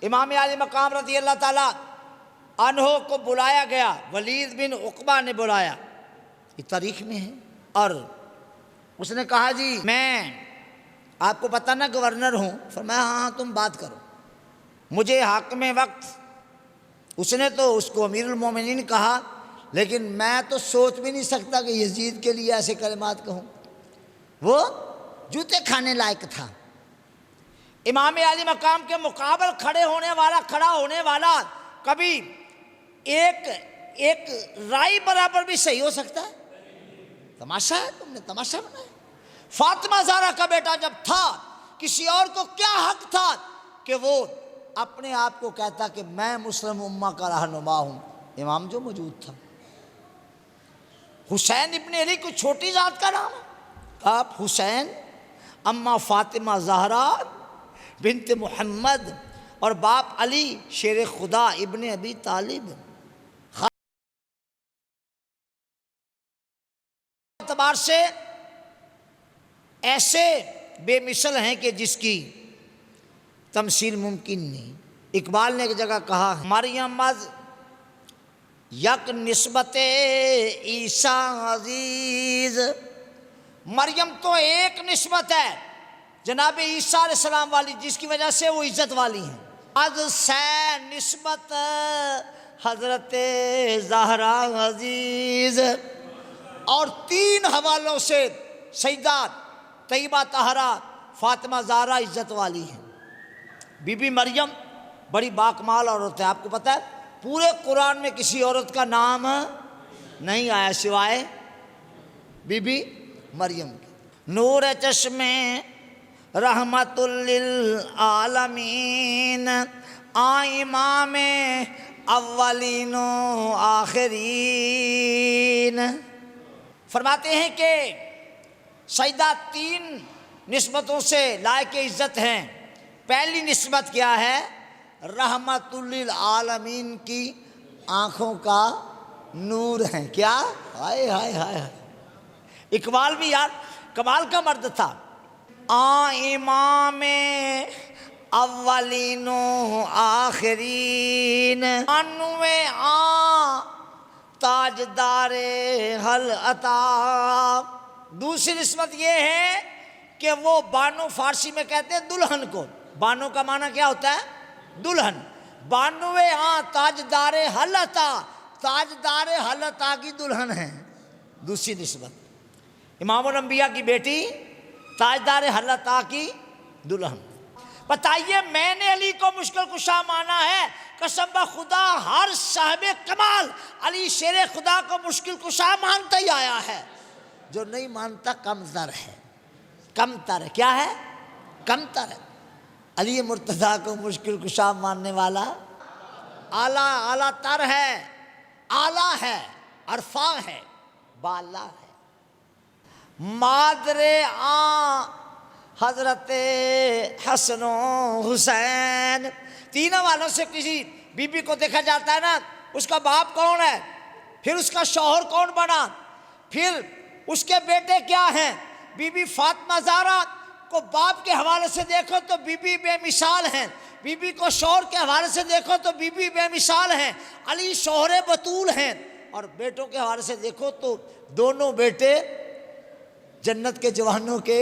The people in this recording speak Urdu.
امام عالی مقام رضی اللہ تعالیٰ عنہ کو بلایا گیا، ولید بن عقبہ نے بلایا، یہ تاریخ میں ہے، اور اس نے کہا جی میں آپ کو پتہ نا گورنر ہوں، فرمایا ہاں تم بات کرو، مجھے حاکم وقت، اس نے تو اس کو امیر المومنین کہا، لیکن میں تو سوچ بھی نہیں سکتا کہ یزید کے لیے ایسے کلمات کہوں، وہ جوتے کھانے لائق تھا۔ امام عالی مقام کے مقابل کھڑا ہونے والا کبھی ایک رائی برابر بھی صحیح ہو سکتا ہے؟ تماشا ہے، تم نے تماشا بنایا۔ فاطمہ زہرا کا بیٹا جب تھا، کسی اور کو کیا حق تھا کہ وہ اپنے آپ کو کہتا کہ میں مسلم امہ کا رہنما ہوں؟ امام جو موجود تھا۔ حسین ابن علی کوئی چھوٹی ذات کا نام ہے؟ آپ حسین، اماں فاطمہ زہرا بنت محمد، اور باپ علی شیر خدا ابن ابی طالب، اعتبار سے ایسے بے مثل ہیں کہ جس کی تمثیل ممکن نہیں۔ اقبال نے ایک جگہ کہا، مریم از یک نسبت عیسیٰ عزیز، مریم تو ایک نسبت ہے جناب عیسیٰ علیہ السلام والی، جس کی وجہ سے وہ عزت والی ہیں۔ از سے نسبت حضرت زہرا عزیز، اور 3 حوالوں سے سیدہ طیبہ طاہرہ فاطمہ زہرا عزت والی ہیں۔ بی بی مریم بڑی باکمال عورت ہے، آپ کو پتہ ہے پورے قرآن میں کسی عورت کا نام نہیں آیا سوائے بی بی مریم کی۔ نور چشم رحمت للعالمین، امام اولین و آخرین، فرماتے ہیں کہ سیدہ 3 نسبتوں سے لائق عزت ہیں۔ پہلی نسبت کیا ہے؟ رحمت للعالمین کی آنکھوں کا نور ہے۔ کیا؟ ہائے ہائے ہائے ہائے، اقبال بھی یار کمال کا مرد تھا۔ امام اولین و آخرین، انوے تاجدار حل عطا۔ دوسری نسبت یہ ہے کہ وہ بانو، فارسی میں کہتے ہیں دلہن کو، بانو کا معنی کیا ہوتا ہے؟ دلہن۔ بانوے تاجدار حل عطا، تاجدار حل عطا کی دلہن ہے۔ دوسری نسبت امام الانبیاء کی بیٹی، تاجدار حل عطا کی دلہن۔ بتائیے میں نے علی کو مشکل کشا مانا ہے، قسم بخدا ہر صاحب کمال علی شیر خدا کو مشکل کشا مانتا ہی آیا ہے۔ جو نہیں مانتا کمتر ہے، کمتر ہے۔ کیا ہے؟ کمتر ہے۔ علی مرتضیٰ کو مشکل کشا ماننے والا اعلیٰ تر ہے، اعلیٰ ہے، عرفاں ہے، بالا ہے۔ مادر حضرت حسن و حسین، 3 والوں سے کسی بی بی کو دیکھا جاتا ہے نا، اس کا باپ کون ہے، پھر اس کا شوہر کون بنا، پھر اس کے بیٹے کیا ہیں۔ بی بی فاطمہ زہرا کو باپ کے حوالے سے دیکھو تو بی بی بے مثال ہیں، بی بی کو شوہر کے حوالے سے دیکھو تو بی بی بے مثال ہیں۔ علی شوہر بطول ہیں، اور بیٹوں کے حوالے سے دیکھو تو دونوں بیٹے جنت کے جوانوں کے